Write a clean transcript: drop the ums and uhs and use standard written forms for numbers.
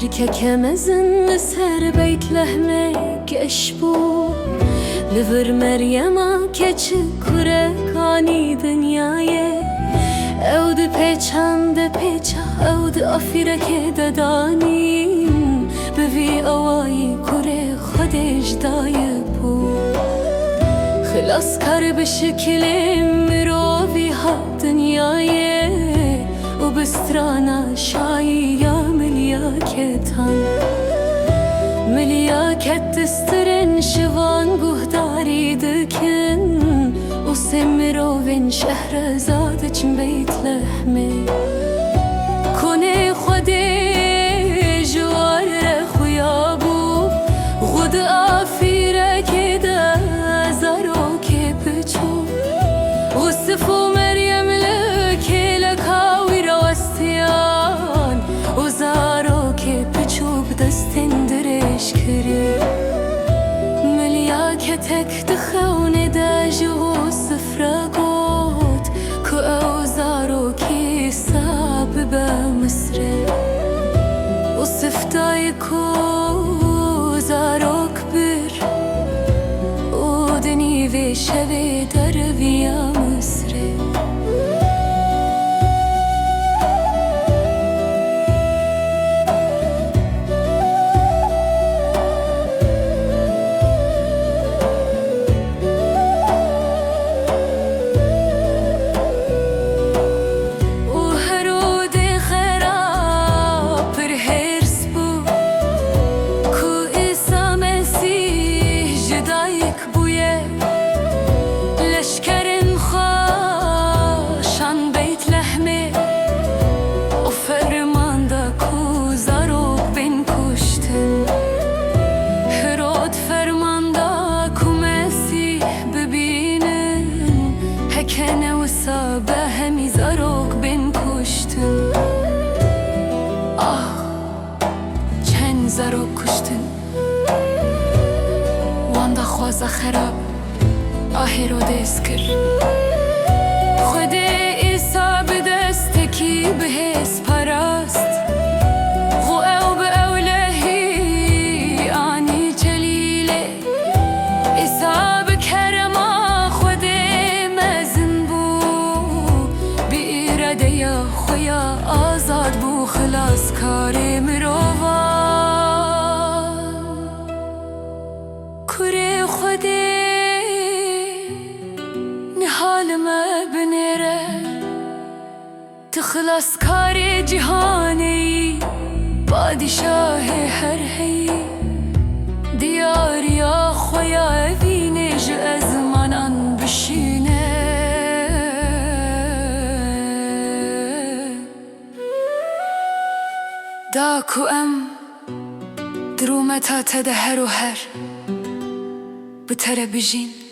تركك مزن سر بيت لحمك اشبو لفر مريما كچ كركاني دنياي او د پیچند پیچا او د افیرک ددانی بوی اوای کره خودش دای بو خلاص کر به شکل مروی ها دنیای و بسترانا شایی یا ملیاکتان ملیاکت دسترن شوان گهداری دکن و سمروین شهر زاده چن بیت لحمه کنه خودی جوار خویابو خود آفیره که دازارو که پچو غصفو مریم لکه لکاوی راستیان و زارو که پچو بدستن درش کری ملیاکتک دخونه داجو سفرقوت كو أوزارو كي صاب بمصر وصفتاي كو زارو كبر ودني في شبي دربي يا مصر كان وصابه همي زاروك بين كشتن چند زاروك كشتن واندا خوازا خراب رو دست کر خود ایسا به دستکی به حس پرست غو او به اولهی آنی جلیله ایسا به کرما خود مزن بو بی اراده یا خویا آزاد بو خلاص کار مروان کره خودی نحال ما بنره تخلص کار جهانی بادشاه هر هی دیاری خویا وینج از منان بشینه داکو ام درومتا تدهر و هر بتره بجین